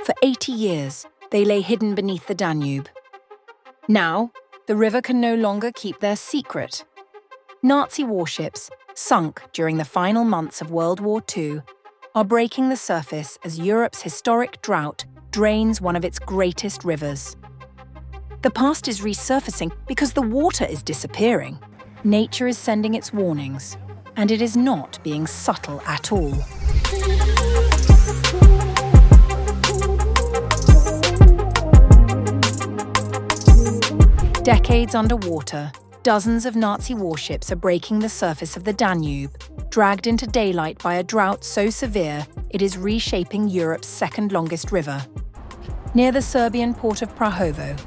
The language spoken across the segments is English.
For 80 years, they lay hidden beneath the Danube. Now, the river can no longer keep their secret. Nazi warships, sunk during the final months of World War II, are breaking the surface as Europe's historic drought drains one of its greatest rivers. The past is resurfacing because the water is disappearing. Nature is sending its warnings, and it is not being subtle at all. Decades underwater, dozens of Nazi warships are breaking the surface of the Danube, dragged into daylight by a drought so severe it is reshaping Europe's second-longest river. Near the Serbian port of Prahovo,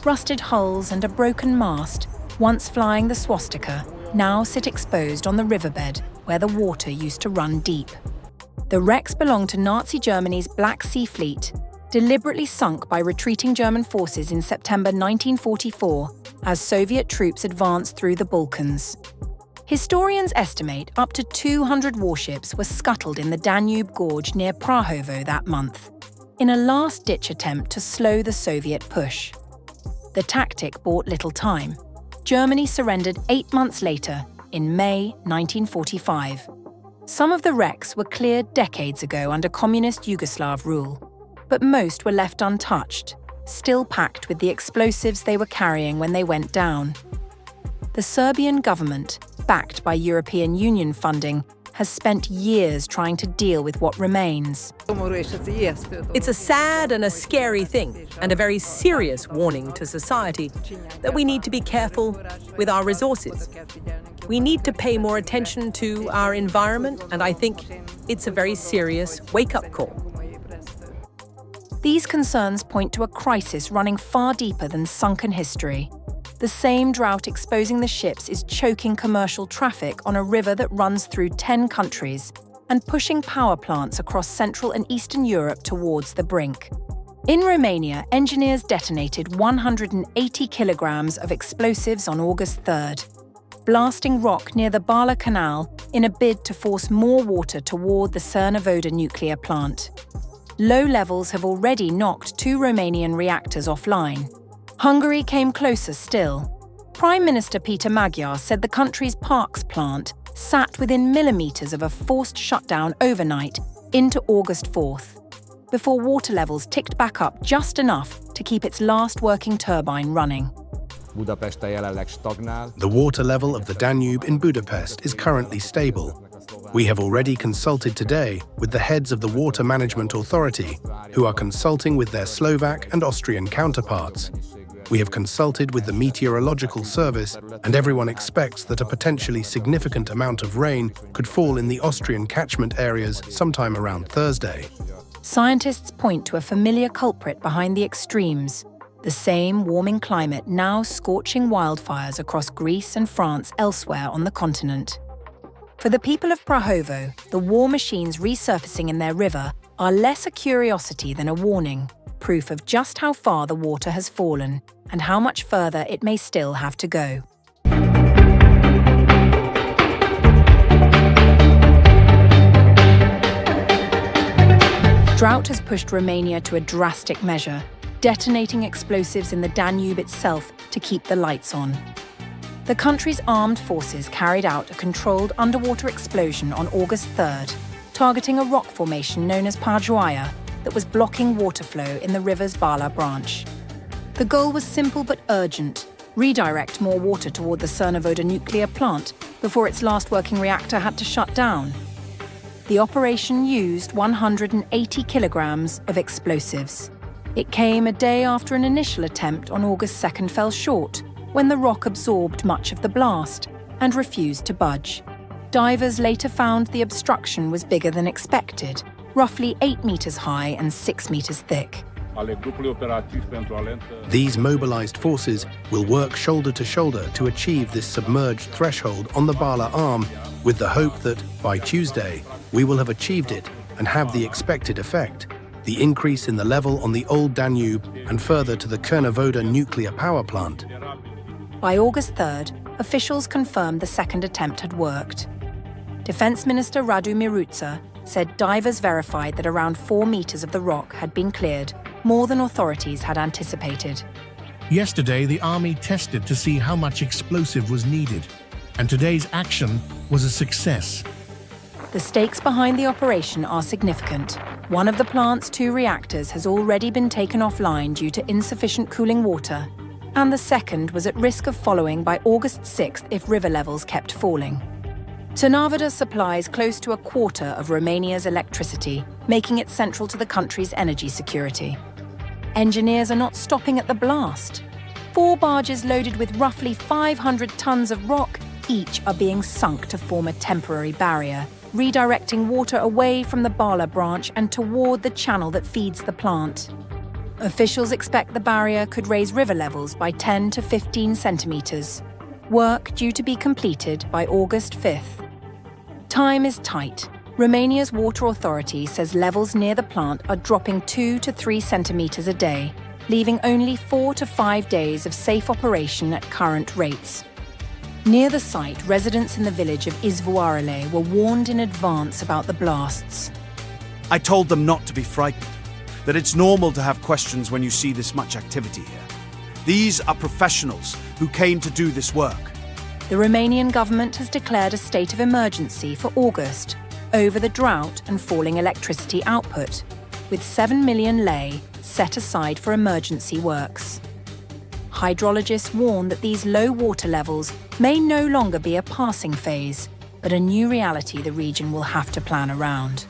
rusted hulls and a broken mast, once flying the swastika, now sit exposed on the riverbed where the water used to run deep. The wrecks belong to Nazi Germany's Black Sea Fleet, deliberately sunk by retreating German forces in September 1944 as Soviet troops advanced through the Balkans. Historians estimate up to 200 warships were scuttled in the Danube Gorge near Prahovo that month, in a last-ditch attempt to slow the Soviet push. The tactic bought little time. Germany surrendered 8 months later, in May 1945. Some of the wrecks were cleared decades ago under communist Yugoslav rule, but most were left untouched, still packed with the explosives they were carrying when they went down. The Serbian government, backed by European Union funding, has spent years trying to deal with what remains. It's a sad and a scary thing, and a very serious warning to society that we need to be careful with our resources. We need to pay more attention to our environment, and I think it's a very serious wake-up call. These concerns point to a crisis running far deeper than sunken history. The same drought exposing the ships is choking commercial traffic on a river that runs through 10 countries and pushing power plants across Central and Eastern Europe towards the brink. In Romania, engineers detonated 180 kilograms of explosives on August 3rd, blasting rock near the Bala Canal in a bid to force more water toward the Cernavodă nuclear plant. Low levels have already knocked 2 Romanian reactors offline. Hungary came closer still. Prime Minister Peter Magyar said the country's Parks plant sat within millimetres of a forced shutdown overnight into August 4th, before water levels ticked back up just enough to keep its last working turbine running. The water level of the Danube in Budapest is currently stable. We have already consulted today with the heads of the Water Management Authority, who are consulting with their Slovak and Austrian counterparts. We have consulted with the Meteorological Service, and everyone expects that a potentially significant amount of rain could fall in the Austrian catchment areas sometime around Thursday. Scientists point to a familiar culprit behind the extremes, the same warming climate now scorching wildfires across Greece and France elsewhere on the continent. For the people of Prahovo, the war machines resurfacing in their river are less a curiosity than a warning, proof of just how far the water has fallen and how much further it may still have to go. Drought has pushed Romania to a drastic measure, detonating explosives in the Danube itself to keep the lights on. The country's armed forces carried out a controlled underwater explosion on August 3rd, targeting a rock formation known as Prahovo that was blocking water flow in the river's Bala branch. The goal was simple but urgent: redirect more water toward the Cernavodă nuclear plant before its last working reactor had to shut down. The operation used 180 kilograms of explosives. It came a day after an initial attempt on August 2nd fell short, when the rock absorbed much of the blast and refused to budge. Divers later found the obstruction was bigger than expected, roughly 8 meters high and 6 meters thick. These mobilized forces will work shoulder to shoulder to achieve this submerged threshold on the Bala arm, with the hope that, by Tuesday, we will have achieved it and have the expected effect: the increase in the level on the old Danube and further to the Cernavodă nuclear power plant. By August 3rd, officials confirmed the second attempt had worked. Defense Minister Radu Miruța said divers verified that around 4 meters of the rock had been cleared, more than authorities had anticipated. Yesterday, the army tested to see how much explosive was needed, and today's action was a success. The stakes behind the operation are significant. One of the plant's 2 reactors has already been taken offline due to insufficient cooling water, and the second was at risk of following by August 6th if river levels kept falling. Trnavada supplies close to a quarter of Romania's electricity, making it central to the country's energy security. Engineers are not stopping at the blast. 4 barges loaded with roughly 500 tons of rock each are being sunk to form a temporary barrier, redirecting water away from the Bala branch and toward the channel that feeds the plant. Officials expect the barrier could raise river levels by 10 to 15 centimeters. Work due to be completed by August 5th. Time is tight. Romania's water authority says levels near the plant are dropping 2 to 3 centimeters a day, leaving only 4 to 5 days of safe operation at current rates. Near the site, residents in the village of Izvoarele were warned in advance about the blasts. I told them not to be frightened, that it's normal to have questions when you see this much activity here. These are professionals who came to do this work. The Romanian government has declared a state of emergency for August over the drought and falling electricity output, with 7 million lei set aside for emergency works. Hydrologists warn that these low water levels may no longer be a passing phase, but a new reality the region will have to plan around.